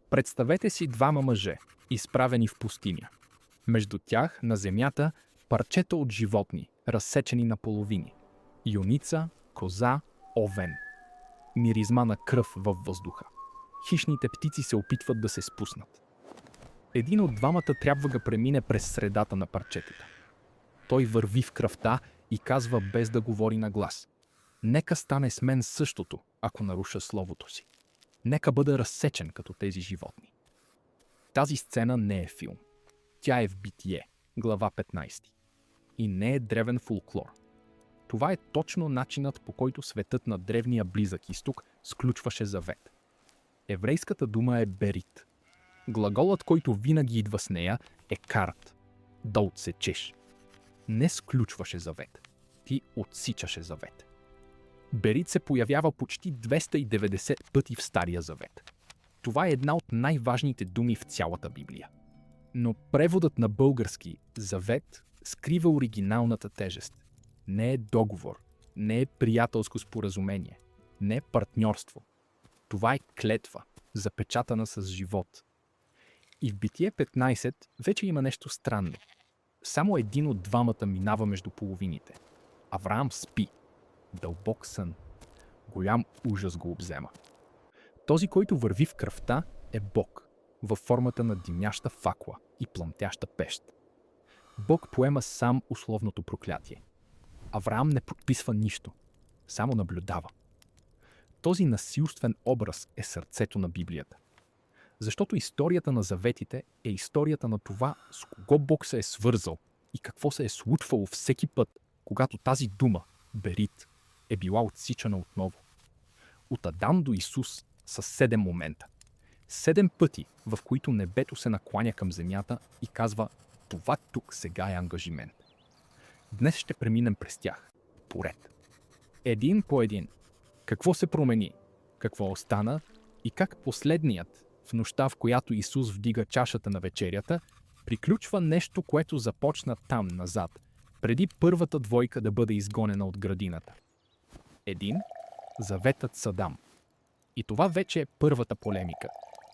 Представете си двама мъже, изправени в пустиня. Между тях, на земята, парчета от животни, разсечени на половини. Юница, коза, овен. Миризма на кръв във въздуха. Хищните птици се опитват да се спуснат. Един от двамата трябва да премине през средата на парчетата. Той върви в кръвта и казва без да говори на глас: нека стане с мен същото, ако наруша словото си. Нека бъда разсечен като тези животни. Тази сцена не е филм. Тя е в Битие, глава 15. И не е древен фолклор. Това е точно начинът, по който светът на древния Близък изток сключваше завет. Еврейската дума е берит. Глаголът, който винаги идва с нея, е карат. Да отсечеш. Не сключваше завет. Ти отсичаше завет. Берит се появява почти 290 пъти в Стария завет. Това е една от най-важните думи в цялата Библия. Но преводът на български завет скрива оригиналната тежест. Не е договор, не е приятелско споразумение, не е партньорство. Това е клетва, запечатана с живот. И в Битие 15 вече има нещо странно. Само един от двамата минава между половините. Авраам спи. Дълбок сън. Голям ужас го обзема. Този, който върви в кръвта, е Бог, във формата на димяща факла и пламтяща пещ. Бог поема сам условното проклятие. Авраам не подписва нищо, само наблюдава. Този насилствен образ е сърцето на Библията. Защото историята на заветите е историята на това, с кого Бог се е свързал и какво се е случвало всеки път, когато тази дума, берит, е била отсичана отново. От Адам до Исус са 7 момента. 7 пъти, в които небето се накланя към земята и казва: това тук сега е ангажимент. Днес ще преминем през тях, поред. Един по един. Какво се промени, какво остана и как последният, в нощта, в която Исус вдига чашата на вечерята, приключва нещо, което започна там назад, преди първата двойка да бъде изгонена от градината. Един – заветът с Адам. И това вече е първата полемика,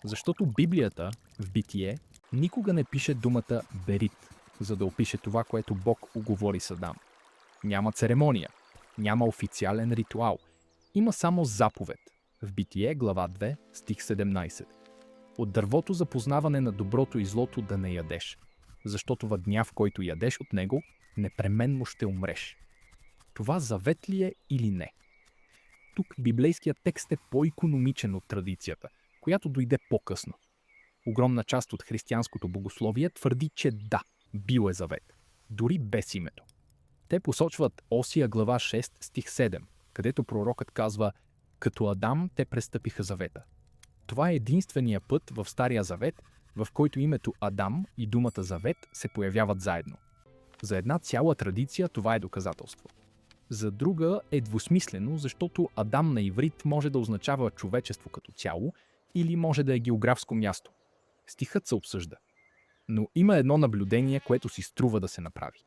защото Библията в Битие никога не пише думата берит, за да опише това, което Бог уговори с Адам. Няма церемония, няма официален ритуал, има само заповед. В Битие, глава 2, стих 17. От дървото за познаване на доброто и злото да не ядеш, защото в дня, в който ядеш от него, непременно ще умреш. Това завет ли е или не? Тук библейският текст е по-икономичен от традицията, която дойде по-късно. Огромна част от християнското богословие твърди, че да, бил е завет, дори без името. Те посочват Осия глава 6, стих 7, където пророкът казва: като Адам те престъпиха завета. Това е единствения път в Стария завет, в който името Адам и думата завет се появяват заедно. За една цяла традиция това е доказателство. За друга е двусмислено, защото Адам на иврит може да означава човечество като цяло или може да е географско място. Стихът се обсъжда. Но има едно наблюдение, което си струва да се направи.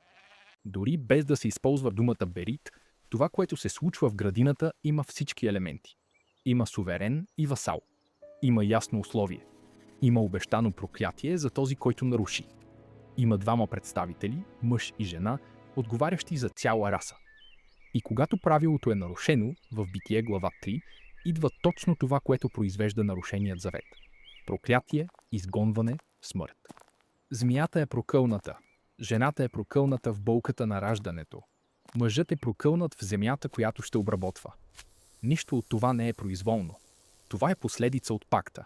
Дори без да се използва думата берит, това, което се случва в градината, има всички елементи. Има суверен и васал. Има ясно условие. Има обещано проклятие за този, който наруши. Има двама представители, мъж и жена, отговарящи за цяла раса. И когато правилото е нарушено, в Битие глава 3, идва точно това, което произвежда нарушеният завет. Проклятие, изгонване, смърт. Змията е прокълната, жената е прокълната в болката на раждането, мъжът е прокълнат в земята, която ще обработва. Нищо от това не е произволно. Това е последица от пакта.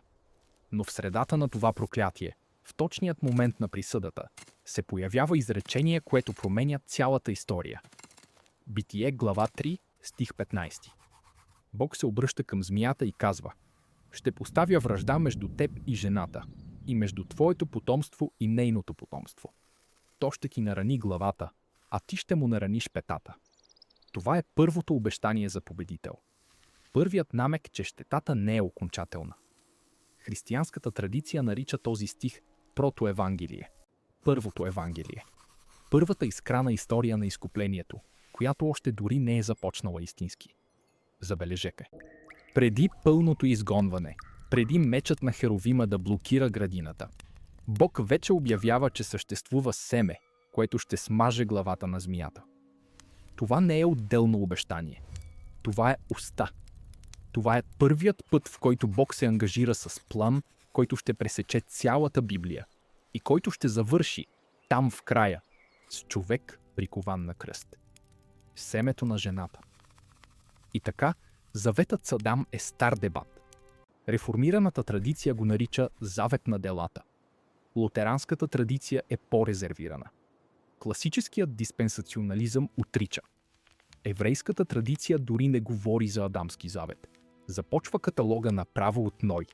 Но в средата на това проклятие, в точният момент на присъдата, се появява изречение, което променя цялата история. Битие глава 3, стих 15. Бог се обръща към змията и казва: ще поставя вражда между теб и жената, и между твоето потомство и нейното потомство. То ще ти нарани главата, а ти ще му нараниш петата. Това е първото обещание за победител. Първият намек, че щетата не е окончателна. Християнската традиция нарича този стих протоевангелие. Първото Евангелие. Първата изкрана история на изкуплението, която още дори не е започнала истински. Забележете. Преди пълното изгонване, Преди мечът на Херовима да блокира градината, Бог вече обявява, че съществува семе, което ще смаже главата на змията. Това не е отделно обещание. Това е уста. Това е първият път, в който Бог се ангажира с план, който ще пресече цялата Библия и който ще завърши там в края с човек, прикован на кръст. Семето на жената. И така, заветът с Адам е стар дебат. Реформираната традиция го нарича завет на делата. Лутеранската традиция е по-резервирана. Класическият диспенсационализъм отрича. Еврейската традиция дори не говори за Адамски завет. Започва каталога направо от Ной.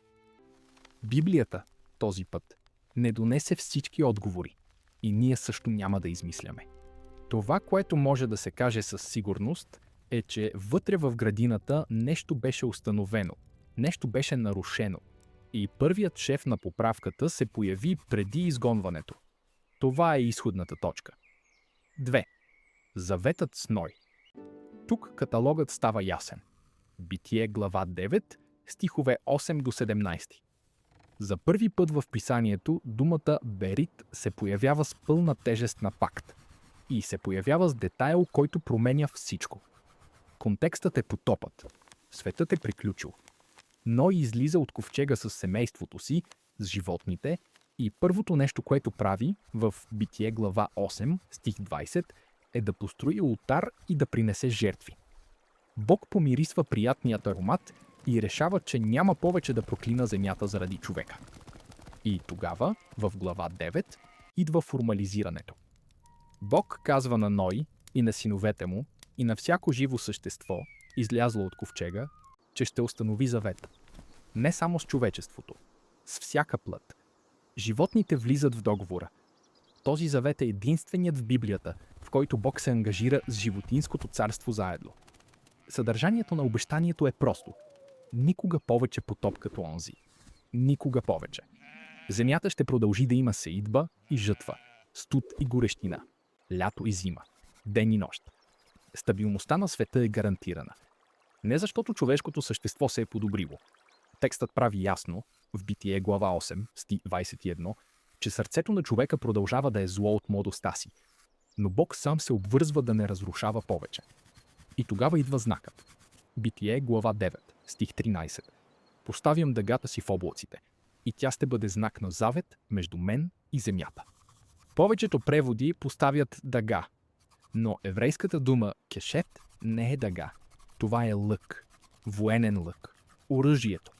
Библията, този път, не донесе всички отговори и ние също няма да измисляме. Това, което може да се каже със сигурност, е, че вътре в градината нещо беше установено, нещо беше нарушено и първият шеф на поправката се появи преди изгонването. Това е изходната точка. 2. Заветът с Ной. Тук каталогът става ясен. Битие глава 9, стихове 8 до 17. За първи път в писанието думата Берит се появява с пълна тежест на пакт и се появява с детайл, който променя всичко. Контекстът е потопът. Светът е приключил. Ной излиза от ковчега с семейството си, с животните и първото нещо, което прави в Битие глава 8, стих 20, е да построи олтар и да принесе жертви. Бог помирисва приятният аромат и решава, че няма повече да проклина земята заради човека. И тогава, в глава 9, идва формализирането. Бог казва на Ной и на синовете му и на всяко живо същество, излязло от ковчега, че ще установи завет. Не само с човечеството, с всяка плът. Животните влизат в договора. Този завет е единственият в Библията, в който Бог се ангажира с животинското царство заедно. Съдържанието на обещанието е просто. Никога повече потоп като онзи. Никога повече. Земята ще продължи да има сеитба и жътва, студ и горещина, лято и зима, ден и нощ. Стабилността на света е гарантирана. Не защото човешкото същество се е подобрило. Текстът прави ясно, в Битие глава 8, стих 21, че сърцето на човека продължава да е зло от младостта си, но Бог сам се обвързва да не разрушава повече. И тогава идва знакът. Битие глава 9, стих 13. Поставям дъгата си в облаците, и тя ще бъде знак на завет между мен и земята. Повечето преводи поставят дъга, но еврейската дума кешет не е дъга. Това е лък, военен лък, оръжието.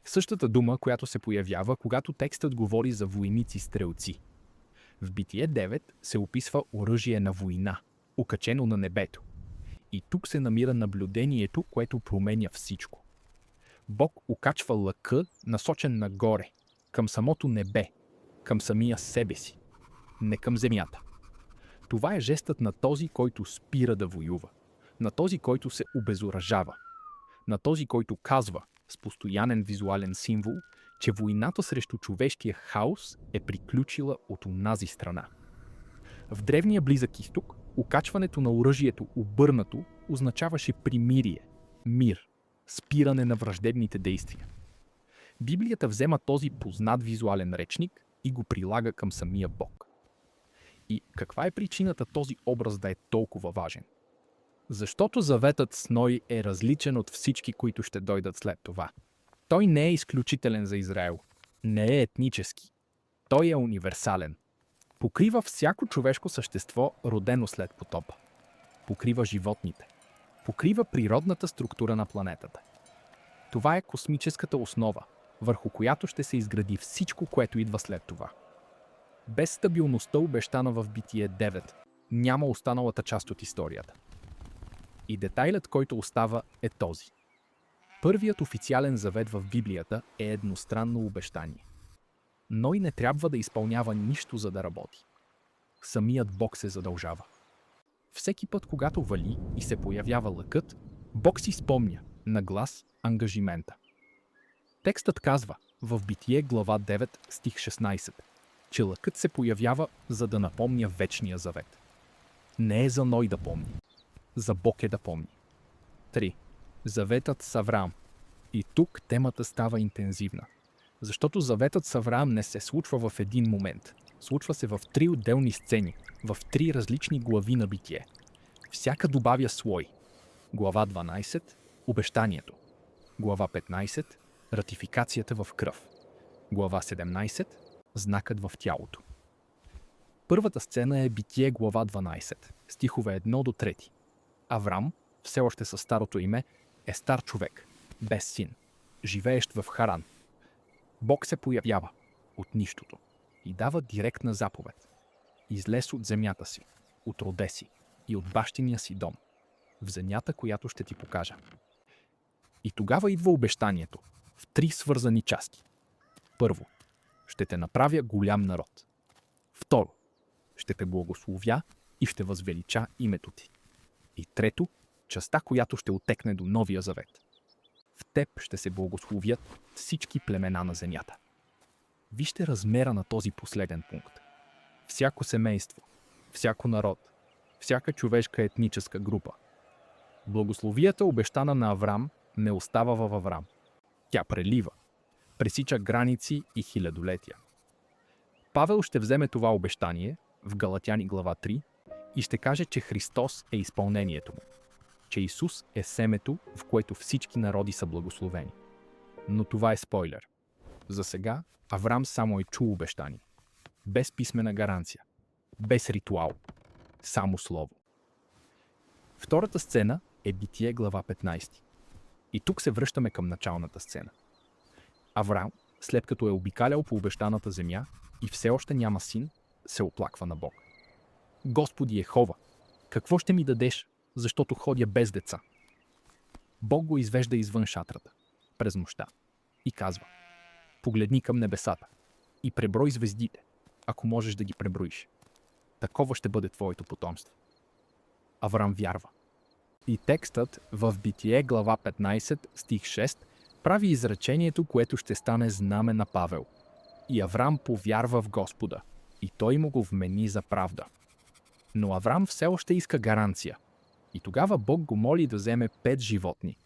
Същата дума, която се появява, когато текстът говори за войници-стрелци. В Битие 9 се описва оръжие на война, окачено на небето. И тук се намира наблюдението, което променя всичко. Бог окачва лъка, насочен нагоре, към самото небе, към самия себе си, не към земята. Това е жестът на този, който спира да воюва, на този, който се обезоръжава, на този, който казва, с постоянен визуален символ, че войната срещу човешкия хаос е приключила от онази страна. В древния Близък изток, окачването на оръжието обърнато означаваше примирие, мир, спиране на враждебните действия. Библията взема този познат визуален речник и го прилага към самия Бог. И каква е причината този образ да е толкова важен? Защото заветът с Ной е различен от всички, които ще дойдат след това. Той не е изключителен за Израел, не е етнически. Той е универсален. Покрива всяко човешко същество, родено след потопа. Покрива животните. Покрива природната структура на планетата. Това е космическата основа, върху която ще се изгради всичко, което идва след това. Без стабилността, обещана в Битие 9, няма останалата част от историята. И детайлът, който остава, е този. Първият официален завет в Библията е едностранно обещание. Ной не трябва да изпълнява нищо, за да работи. Самият Бог се задължава. Всеки път, когато вали и се появява лъкът, Бог си спомня на глас ангажимента. Текстът казва в Битие глава 9, стих 16, че лъкът се появява, за да напомня вечния завет. Не е за Ной да помни. За Бог е да помни. 3. Заветът с Авраам. И тук темата става интензивна. Защото заветът с Авраам не се случва в един момент. Случва се в 3 отделни сцени, в 3 различни глави на Битие. Всяка добавя слой. Глава 12 – обещанието. Глава 15 – ратификацията в кръв. Глава 17 – знакът в тялото. Първата сцена е Битие глава 12, стихове 1 до 3. Аврам, все още със старото име, е стар човек, без син, живеещ в Харан. Бог се появява от нищото и дава директна заповед. Излез от земята си, от роде си и от бащиния си дом, в земята, която ще ти покажа. И тогава идва обещанието в 3 свързани части. Първо, ще те направя голям народ. Второ, ще те благословя и ще възвелича името ти. И трето, частта, която ще отекне до Новия завет. В теб ще се благословят всички племена на земята. Вижте размера на този последен пункт. Всяко семейство, всяко народ, всяка човешка етническа група. Благословията, обещана на Аврам, не остава във Аврам. Тя прелива, пресича граници и хилядолетия. Павел ще вземе това обещание в Галатяни глава 3 и ще каже, че Христос е изпълнението му, че Исус е семето, в което всички народи са благословени. Но това е спойлер. За сега Аврам само е чул обещание. Без писмена гаранция. Без ритуал. Само слово. Втората сцена е Битие глава 15. И тук се връщаме към началната сцена. Аврам, след като е обикалял по обещаната земя и все още няма син, се оплаква на Бог. Господи Йехова, какво ще ми дадеш, защото ходя без деца? Бог го извежда извън шатрата, през нощта, и казва: погледни към небесата и преброй звездите, ако можеш да ги преброиш. Такова ще бъде твоето потомство. Аврам вярва. И текстът в Битие глава 15 стих 6 прави изречението, което ще стане знаме на Павел. И Аврам повярва в Господа, и той му го вмени за правда. Но Аврам все още иска гаранция. И тогава Бог го моли да вземе 5 животни.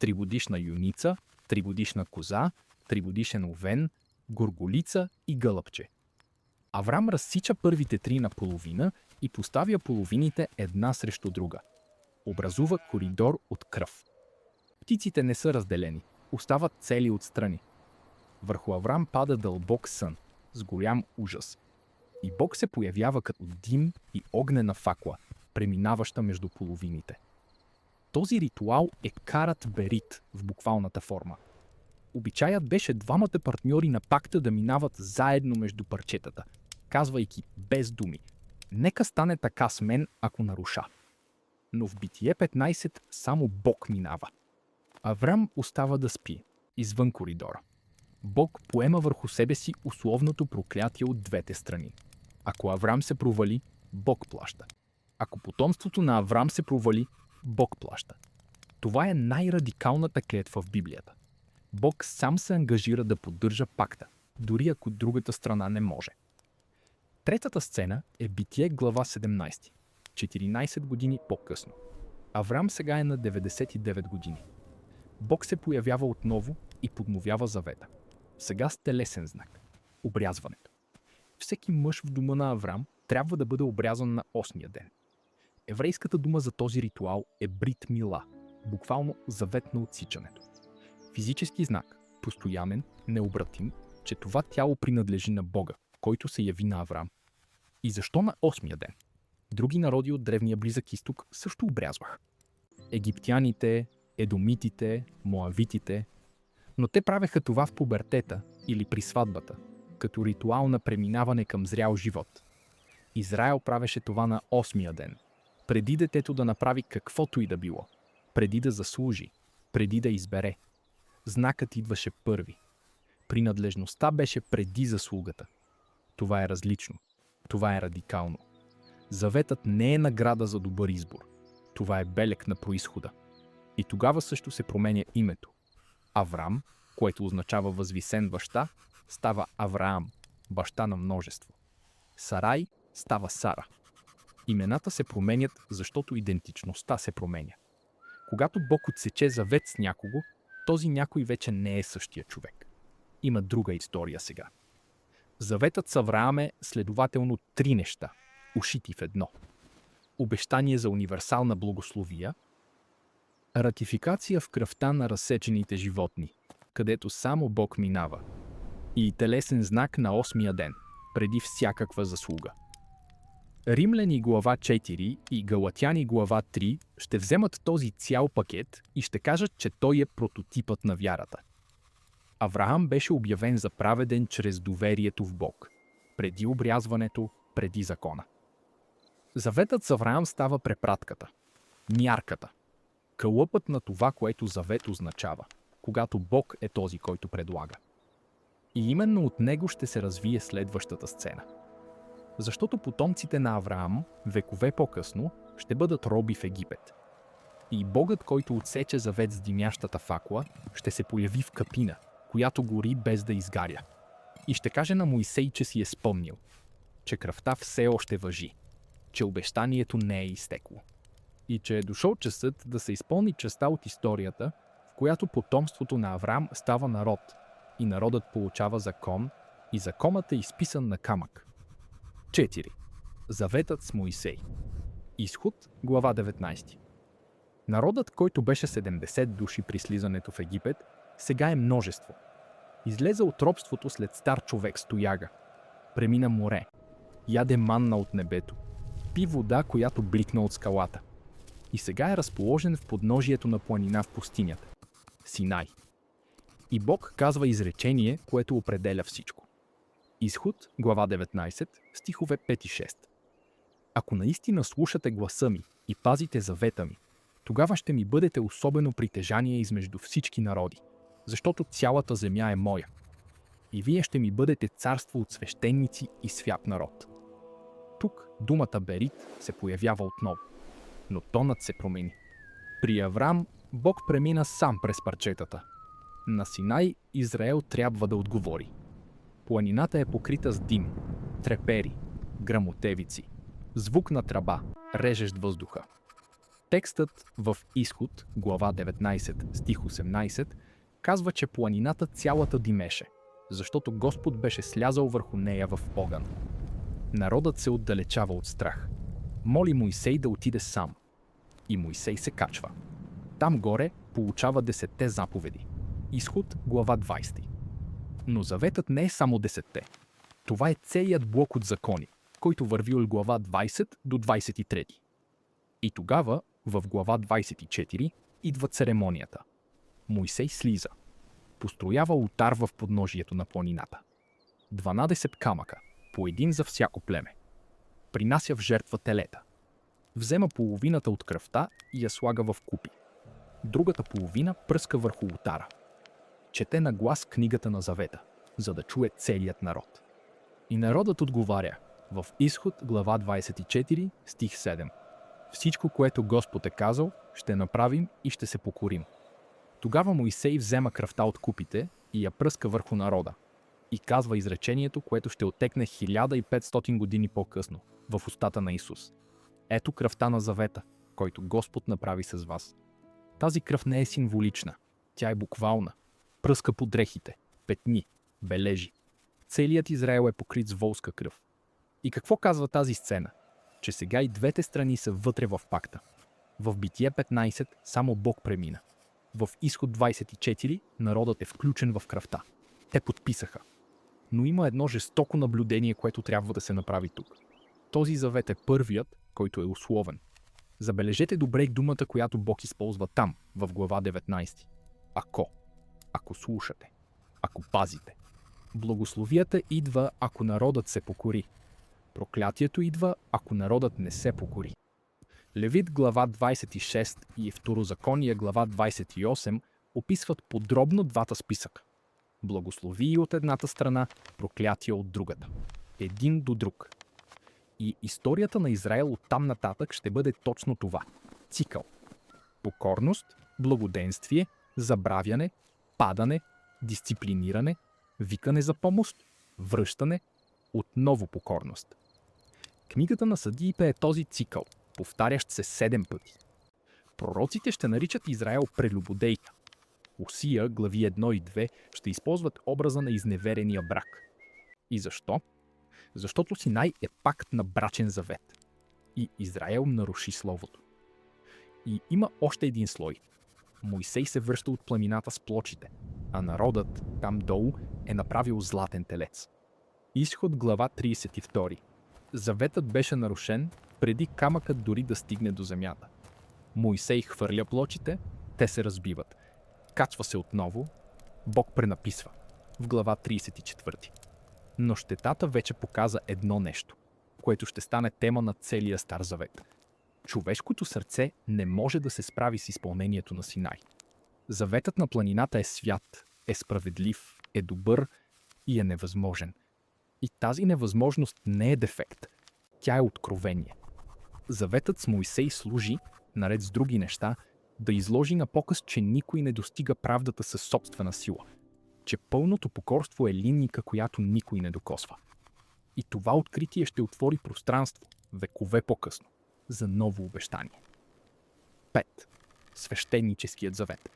3-годишна юница, 3-годишна коза, 3-годишен овен, горголица и гълъбче. Аврам разсича първите 3 на половина и поставя половините една срещу друга. Образува коридор от кръв. Птиците не са разделени, остават цели отстрани. Върху Аврам пада дълбок сън, с голям ужас. И Бог се появява като дим и огнена факла, преминаваща между половините. Този ритуал е карат берит в буквалната форма. Обичаят беше двамата партньори на пакта да минават заедно между парчетата, казвайки без думи: нека стане така с мен, ако наруша. Но в Битие 15 само Бог минава. Аврам остава да спи, извън коридора. Бог поема върху себе си условното проклятие от двете страни. Ако Аврам се провали, Бог плаща. Ако потомството на Аврам се провали, Бог плаща. Това е най-радикалната клетва в Библията. Бог сам се ангажира да поддържа пакта, дори ако другата страна не може. Третата сцена е Битие глава 17, 14 години по-късно. Аврам сега е на 99 години. Бог се появява отново и подновява завета. Сега с телесен знак – обрязването. Всеки мъж в дома на Аврам трябва да бъде обрязан на 8-я ден. Еврейската дума за този ритуал е брит мила, буквално завет на отсичането. Физически знак, постоянен, необратим, че това тяло принадлежи на Бога, който се яви на Аврам. И защо на 8-я ден? Други народи от древния Близък изток също обрязваха. Египтяните, едомитите, моавитите, но те правеха това в пубертета или при сватбата, като ритуал на преминаване към зрял живот. Израел правеше това на 8-я ден, преди детето да направи каквото и да било, преди да заслужи, преди да избере. Знакът идваше първи. Принадлежността беше преди заслугата. Това е различно. Това е радикално. Заветът не е награда за добър избор. Това е белег на произхода. И тогава също се променя името. Аврам, което означава възвисен баща, става Авраам, баща на множество. Сарай става Сара. Имената се променят, защото идентичността се променя. Когато Бог отсече завет с някого, този някой вече не е същия човек. Има друга история сега. Заветът с Авраам е следователно 3 неща, ушити в едно. Обещание за универсална благословия, ратификация в кръвта на разсечените животни, където само Бог минава, и телесен знак на 8-я ден, преди всякаква заслуга. Римляни глава 4 и Галатяни глава 3 ще вземат този цял пакет и ще кажат, че той е прототипът на вярата. Авраам беше обявен за праведен чрез доверието в Бог, преди обрязването, преди закона. Заветът с Авраам става препратката, мярката, кълъпът на това, което завет означава, когато Бог е този, който предлага. И именно от него ще се развие следващата сцена. Защото потомците на Авраам, векове по-късно, ще бъдат роби в Египет. И Богът, който отсече завет с димящата факла, ще се появи в капина, която гори без да изгаря. И ще каже на Моисей, че си е спомнил, че кръвта все още важи, че обещанието не е изтекло. И че е дошъл часът да се изпълни частта от историята, в която потомството на Авраам става народ, и народът получава закон, и законът е изписан на камък. 4. Заветът с Моисей. Изход, глава 19. Народът, който беше 70 души при слизането в Египет, сега е множество. Излезе от робството след стар човек с тояга. Премина море. Яде манна от небето. Пи вода, която бликна от скалата. И сега е разположен в подножието на планина в пустинята. Синай. И Бог казва изречение, което определя всичко. Изход, глава 19, стихове 5 и 6. Ако наистина слушате гласа ми и пазите завета ми, тогава ще ми бъдете особено притежание измежду всички народи, защото цялата земя е моя. И вие ще ми бъдете царство от свещеници и свят народ. Тук думата Берит се появява отново, но тонът се промени. При Аврам Бог премина сам през парчетата. На Синай Израел трябва да отговори. Планината е покрита с дим, трепери, гръмотевици, звук на тръба, режещ въздуха. Текстът в Изход, глава 19, стих 18, казва, че планината цялата димеше, защото Господ беше слязал върху нея в огън. Народът се отдалечава от страх. Моли Моисей да отиде сам. И Моисей се качва. Там горе получава 10 заповеди. Изход, глава 20. Но заветът не е само 10. Това е целият блок от закони, който върви от глава 20 до 23. И тогава, в глава 24, идва церемонията. Моисей слиза. Построява олтар в подножието на планината. 12 камъка, по един за всяко племе. Принася в жертва телета. Взема половината от кръвта и я слага в купи. Другата половина пръска върху олтара. Чете на глас книгата на завета, за да чуе целият народ. И народът отговаря в Изход, глава 24, стих 7. Всичко, което Господ е казал, ще направим и ще се покорим. Тогава Моисей взема кръвта от купите и я пръска върху народа. И казва изречението, което ще отекне 1500 години по-късно, в устата на Исус. Ето кръвта на завета, който Господ направи с вас. Тази кръв не е символична, тя е буквална. Пръска по дрехите, петни, бележи. Целият Израел е покрит с волска кръв. И какво казва тази сцена? Че сега и двете страни са вътре в пакта. В Битие 15 само Бог премина. В Изход 24 народът е включен в кръвта. Те подписаха. Но има едно жестоко наблюдение, което трябва да се направи тук. Този завет е първият, който е условен. Забележете добре думата, която Бог използва там, в глава 19. Ако слушате, ако пазите. Благословията идва, ако народът се покори. Проклятието идва, ако народът не се покори. Левит глава 26 и Второзаконие глава 28 описват подробно двата списъка. Благословии от едната страна, проклятие от другата. Един до друг. И историята на Израел оттам нататък ще бъде точно това. Цикъл. Покорност, благоденствие, забравяне, падане, дисциплиниране, викане за помощ, връщане, отново покорност. Книгата на съдиите е този цикъл, повтарящ се 7 пъти. Пророците ще наричат Израел прелюбодейка. Осия, глави 1 и 2, ще използват образа на изневерения брак. И защо? Защото Синай е пакт на брачен завет. И Израел наруши словото. И има още един слой. Мойсей се връща от планината с плочите, а народът там долу е направил златен телец. Изход глава 32. Заветът беше нарушен преди камъкът дори да стигне до земята. Мойсей хвърля плочите, те се разбиват. Качва се отново, Бог пренаписва в глава 34. Но щетата вече показа едно нещо, което ще стане тема на целия Стар Завет. Човешкото сърце не може да се справи с изпълнението на Синай. Заветът на планината е свят, е справедлив, е добър и е невъзможен. И тази невъзможност не е дефект, тя е откровение. Заветът с Мойсей служи, наред с други неща, да изложи на показ, че никой не достига правдата със собствена сила, че пълното покорство е линийка, която никой не докосва. И това откритие ще отвори пространство, векове по-късно, за ново обещание. 5. Свещеническият завет.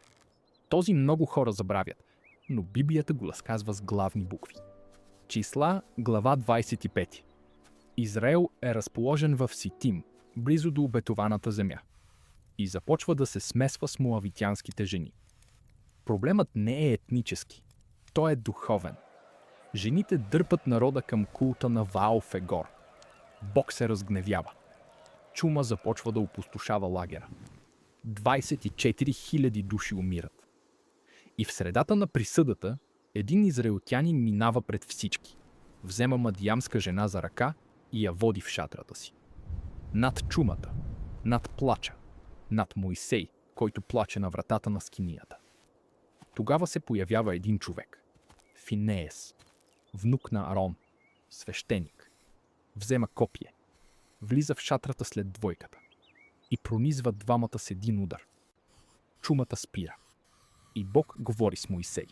Този много хора забравят, но Библията го разказва с главни букви. Числа, глава 25. Израел е разположен в Ситим, близо до обетованата земя, и започва да се смесва с моавитянските жени. Проблемът не е етнически, той е духовен. Жените дърпат народа към култа на Ваал Фегор. Бог се разгневява. Чума започва да опустошава лагера. 24 000 души умират. И в средата на присъдата един израелтянин минава пред всички. Взема мадиямска жена за ръка и я води в шатрата си. Над чумата, над плача, над Мойсей, който плаче на вратата на скинията. Тогава се появява един човек. Финеес, внук на Арон, свещеник. Взема копие, влиза в шатрата след двойката и пронизва двамата с един удар. Чумата спира и Бог говори с Мойсей.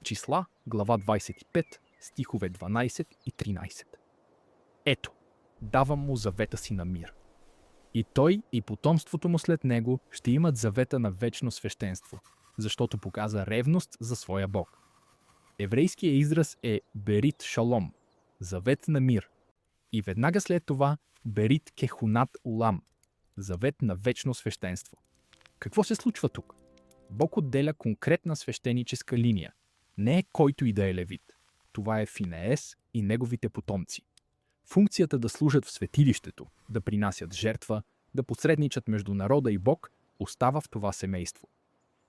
Числа, глава 25, стихове 12 и 13. Ето, давам му завета си на мир. И той и потомството му след него ще имат завета на вечно свещенство, защото показа ревност за своя Бог. Еврейският израз е Берит Шалом, завет на мир. И веднага след това Берит Кехунат Улам, завет на вечно свещенство. Какво се случва тук? Бог отделя конкретна свещеническа линия. Не е който и да е левит. Това е Финеес и неговите потомци. Функцията да служат в светилището, да принасят жертва, да посредничат между народа и Бог, остава в това семейство.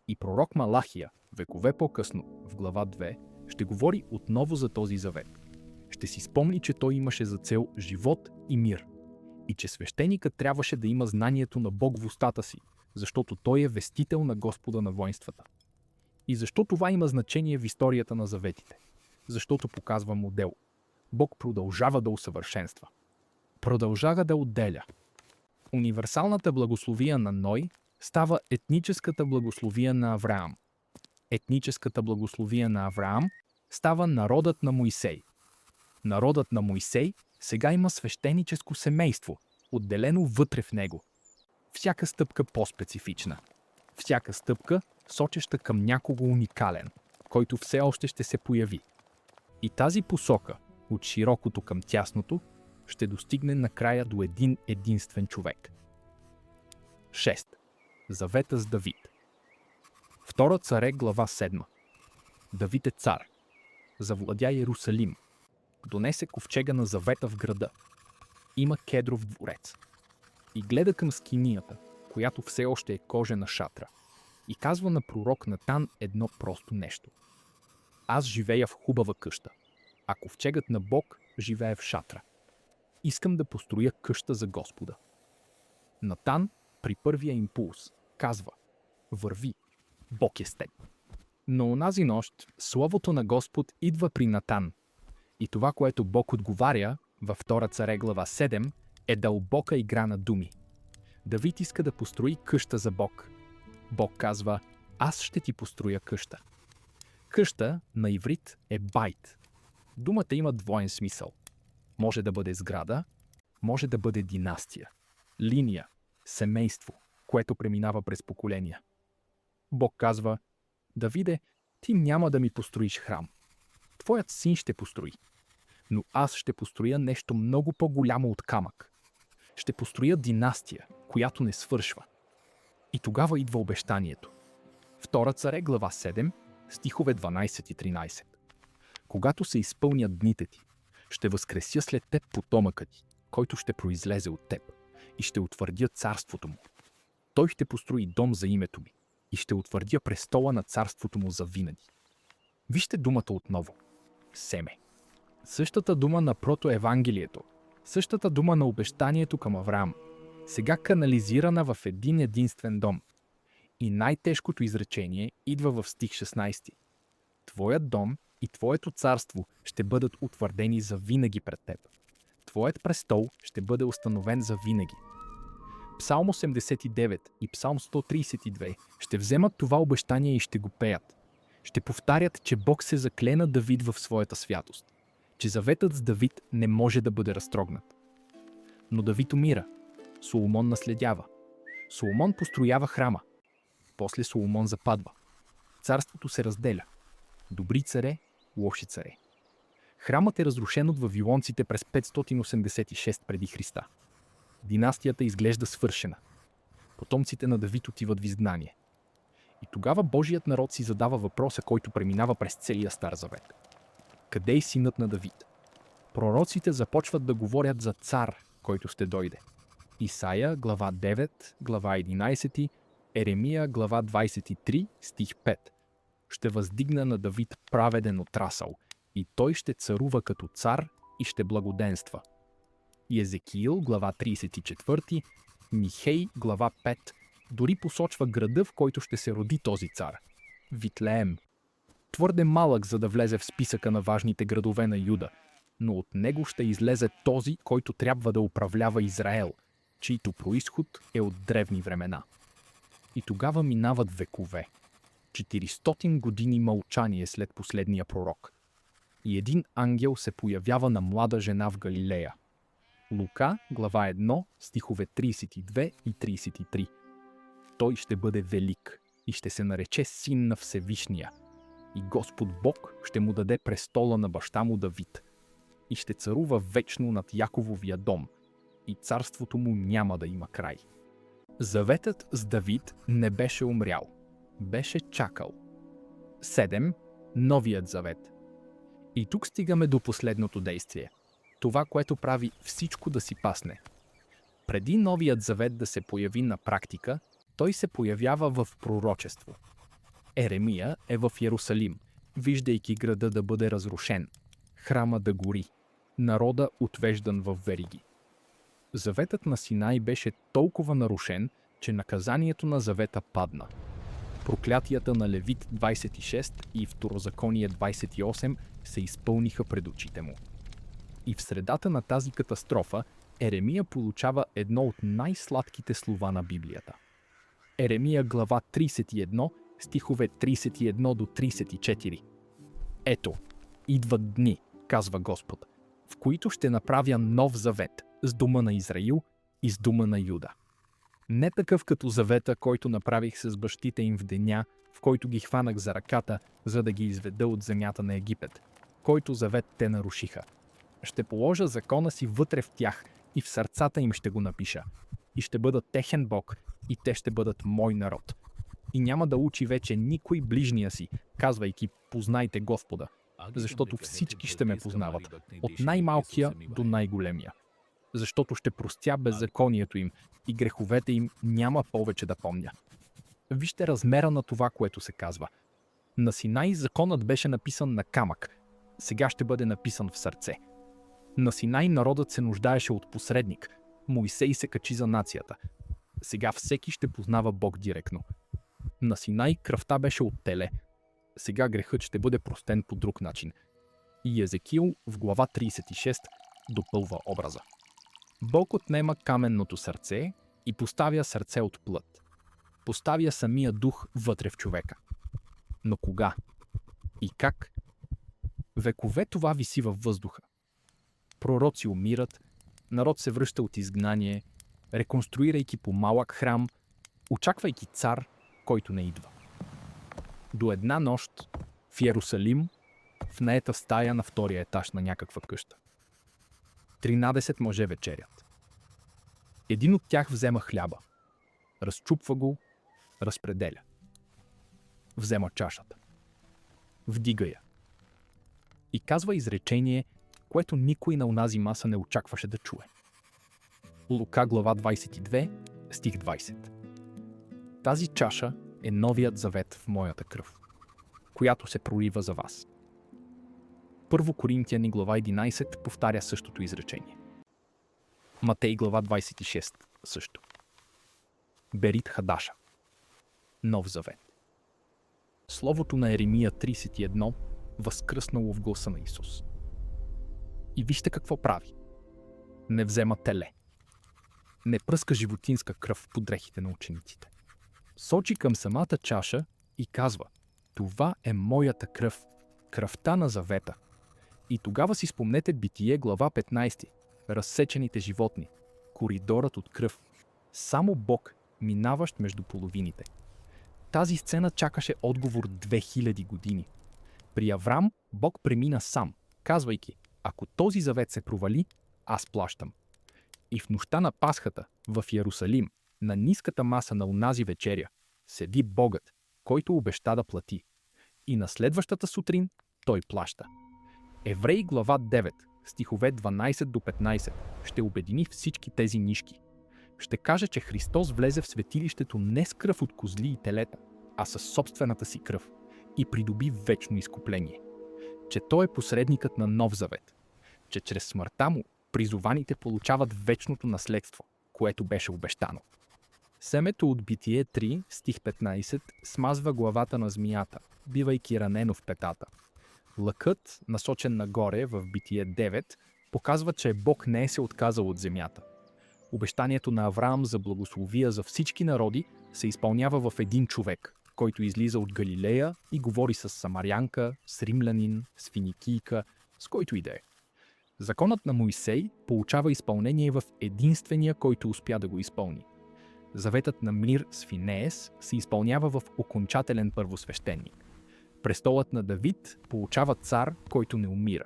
И пророк Малахия, векове по-късно, в глава 2, ще говори отново за този завет. Ще си спомни, че той имаше за цел живот и мир. И че свещеникът трябваше да има знанието на Бог в устата си, защото той е вестител на Господа на воинствата. И защо това има значение в историята на заветите? Защото показва модел. Бог продължава да усъвършенства. Продължава да отделя. Универсалната благословия на Ной става етническата благословия на Авраам. Етническата благословия на Авраам става народът на Мойсей. Народът на Мойсей сега има свещеническо семейство, отделено вътре в него. Всяка стъпка по-специфична. Всяка стъпка сочеща към някого уникален, който все още ще се появи. И тази посока, от широкото към тясното, ще достигне накрая до един единствен човек. 6. Завета с Давид. Втора царе, глава 7. Давид е цар. Завладя Йерусалим. Донесе ковчега на завета в града. Има кедров дворец. И гледа към скинията, която все още е кожена шатра. И казва на пророк Натан едно просто нещо. Аз живея в хубава къща, а ковчегът на Бог живее в шатра. Искам да построя къща за Господа. Натан при първия импулс казва: върви, Бог е с теб. Но онази нощ словото на Господ идва при Натан. И това, което Бог отговаря във 2 царе глава 7, е дълбока игра на думи. Давид иска да построи къща за Бог. Бог казва: аз ще ти построя къща. Къща на иврит е байт. Думата има двоен смисъл. Може да бъде сграда, може да бъде династия, линия, семейство, което преминава през поколения. Бог казва: Давиде, ти няма да ми построиш храм. Твоят син ще построи. Но аз ще построя нещо много по-голямо от камък. Ще построя династия, която не свършва. И тогава идва обещанието. Втора царе, глава 7, стихове 12 и 13. Когато се изпълнят дните ти, ще възкреся след теб потомъка ти, който ще произлезе от теб, и ще утвърдя царството му. Той ще построи дом за името ми и ще утвърдя престола на царството му за винаги. Вижте думата отново. Семе. Същата дума на протоевангелието, същата дума на обещанието към Авраам, сега канализирана в един единствен дом. И най-тежкото изречение идва в стих 16. Твоят дом и твоето царство ще бъдат утвърдени за винаги пред теб. Твоят престол ще бъде установен за винаги. Псалм 89 и Псалм 132 ще вземат това обещание и ще го пеят. Ще повтарят, че Бог се закле на Давид в своята святост, че заветът с Давид не може да бъде разтрогнат. Но Давид умира. Соломон наследява. Соломон построява храма. После Соломон западва. Царството се разделя. Добри царе, лоши царе. Храмът е разрушен от вавилонците през 586 преди Христа. Династията изглежда свършена. Потомците на Давид отиват в изгнание. И тогава Божият народ си задава въпроса, който преминава през целия Стар Завет. Къде е синът на Давид? Пророците започват да говорят за цар, който ще дойде. Исаия, глава 9, глава 11, Еремия, глава 23, стих 5. Ще въздигна на Давид праведен отрасъл, и той ще царува като цар и ще благоденства. Езекиил, глава 34, Михей, глава 5, дори посочва града, в който ще се роди този цар – Витлеем. Твърде малък, за да влезе в списъка на важните градове на Юда, но от него ще излезе този, който трябва да управлява Израел, чийто произход е от древни времена. И тогава минават векове. 400 години мълчание след последния пророк. И един ангел се появява на млада жена в Галилея. Лука, глава 1, стихове 32 и 33. Той ще бъде велик и ще се нарече син на Всевишния. И Господ Бог ще му даде престола на баща му Давид. И ще царува вечно над Якововия дом. И царството му няма да има край. Заветът с Давид не беше умрял. Беше чакал. 7. Новият завет. И тук стигаме до последното действие. Това, което прави всичко да си пасне. Преди Новият завет да се появи на практика, той се появява в пророчество. Еремия е в Йерусалим, виждайки града да бъде разрушен, храма да гори, народа отвеждан в вериги. Заветът на Синай беше толкова нарушен, че наказанието на завета падна. Проклятията на Левит 26 и Второзаконие 28 се изпълниха пред очите му. И в средата на тази катастрофа Еремия получава едно от най-сладките слова на Библията. Еремия глава 31, стихове 31 до 34. Ето, идват дни, казва Господ, в които ще направя нов завет с дома на Израил и с дома на Юда. Не такъв като завета, който направих с бащите им в деня, в който ги хванах за ръката, за да ги изведа от земята на Египет, който завет те нарушиха. Ще положа закона си вътре в тях и в сърцата им ще го напиша. И ще бъдат техен Бог, и те ще бъдат мой народ. И няма да учи вече никой ближния си, казвайки «Познайте Господа», защото всички ще ме познават, от най-малкия до най-големия. Защото ще простя беззаконието им и греховете им няма повече да помня. Вижте размера на това, което се казва. На Синай законът беше написан на камък, сега ще бъде написан в сърце. На Синай народът се нуждаеше от посредник. Моисей се качи за нацията. Сега всеки ще познава Бог директно. На Синай кръвта беше от теле. Сега грехът ще бъде простен по друг начин. И Езекиил в глава 36 допълва образа. Бог отнема каменното сърце и поставя сърце от плът. Поставя самия дух вътре в човека. Но кога? И как? Векове това виси във въздуха. Пророци умират, народ се връща от изгнание, реконструирайки по малък храм, очаквайки цар, който не идва. До една нощ в Йерусалим, в наета стая на втория етаж на някаква къща. 13 мъже вечерят. Един от тях взема хляба, разчупва го, разпределя. Взема чашата, вдига я и казва изречение, което никой на онази маса не очакваше да чуе. Лука глава 22, стих 20. Тази чаша е новият завет в моята кръв, която се пролива за вас. Първо Коринтияни глава 11 повтаря същото изречение. Матей глава 26 също. Берит Хадаша. Нов завет. Словото на Еремия 31 възкръснало в гласа на Исус. И вижте какво прави. Не взема теле. Не пръска животинска кръв по дрехите на учениците. Сочи към самата чаша и казва: това е моята кръв, кръвта на завета. И тогава си спомнете Битие глава 15, разсечените животни, коридорът от кръв, само Бог, минаващ между половините. Тази сцена чакаше отговор 2000 години. При Аврам Бог премина сам, казвайки: ако този завет се провали, аз плащам. И в нощта на Пасхата в Йерусалим, на ниската маса на онази вечеря, седи Богът, който обеща да плати. И на следващата сутрин той плаща. Евреи глава 9, стихове 12 до 15 ще обедини всички тези нишки. Ще каже, че Христос влезе в светилището не с кръв от козли и телета, а със собствената си кръв и придоби вечно изкупление. Че Той е посредникът на нов завет. Че чрез смъртта му призованите получават вечното наследство, което беше обещано. Семето от Битие 3, стих 15, смазва главата на змията, бивайки ранено в петата. Лъкът, насочен нагоре в Битие 9, показва, че Бог не е се отказал от земята. Обещанието на Авраам за благословия за всички народи се изпълнява в един човек, който излиза от Галилея и говори с самарянка, с римлянин, с финикийка, с който и да е. Законът на Моисей получава изпълнение в единствения, който успя да го изпълни. Заветът на мир с Финеес се изпълнява в окончателен първосвещеник. Престолът на Давид получава цар, който не умира.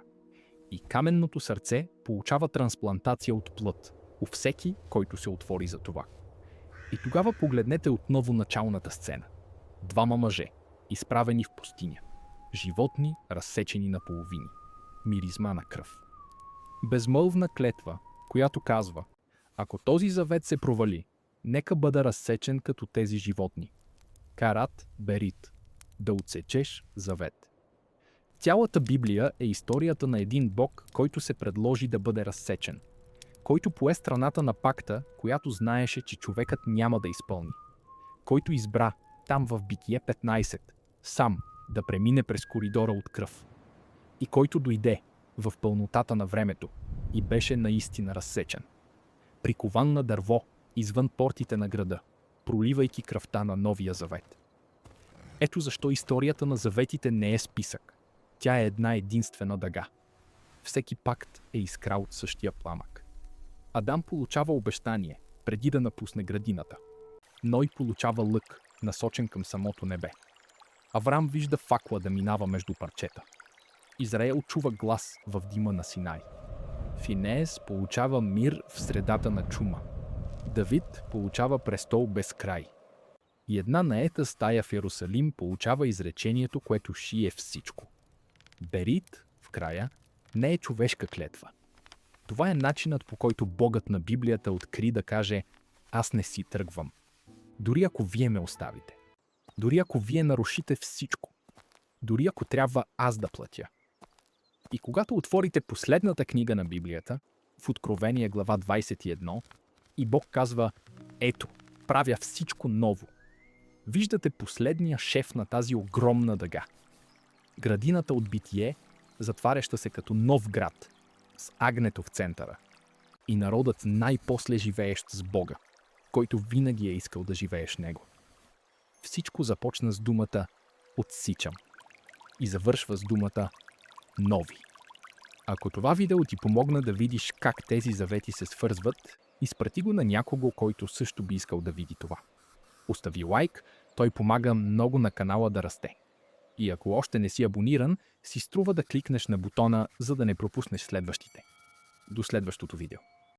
И каменното сърце получава трансплантация от плът у всеки, който се отвори за това. И тогава погледнете отново началната сцена. Двама мъже, изправени в пустиня. Животни, разсечени на половини. Миризма на кръв. Безмълвна клетва, която казва: ако този завет се провали, нека бъда разсечен като тези животни. Карат Берит. Да отсечеш завет. Цялата Библия е историята на един Бог, който се предложи да бъде разсечен. Който пое страната на пакта, която знаеше, че човекът няма да изпълни. Който избра, там в Битие 15, сам да премине през коридора от кръв. И който дойде в пълнотата на времето и беше наистина разсечен. Прикован на дърво, извън портите на града, проливайки кръвта на новия завет. Ето защо историята на заветите не е списък. Тя е една единствена дъга. Всеки пакт е искра от същия пламък. Адам получава обещание, преди да напусне градината. Ной получава лък, насочен към самото небе. Аврам вижда факла да минава между парчета. Израел чува глас в дима на Синай. Финеес получава мир в средата на чума. Давид получава престол без край. И една наета стая в Йерусалим получава изречението, което шие всичко. Берит, в края, не е човешка клетва. Това е начинът, по който Богът на Библията откри да каже: аз не си тръгвам. Дори ако вие ме оставите. Дори ако вие нарушите всичко. Дори ако трябва аз да платя. И когато отворите последната книга на Библията, в Откровение глава 21, и Бог казва: ето, правя всичко ново. Виждате последния шеф на тази огромна дъга. Градината от Битие, затваряща се като нов град, с агнето в центъра. И народът най-после живеещ с Бога, който винаги е искал да живееш него. Всичко започна с думата «отсичам» и завършва с думата «нови». Ако това видео ти помогна да видиш как тези завети се свързват, изпрати го на някого, който също би искал да види това. Остави лайк, той помага много на канала да расте. И ако още не си абониран, си струва да кликнеш на бутона, за да не пропуснеш следващите. До следващото видео.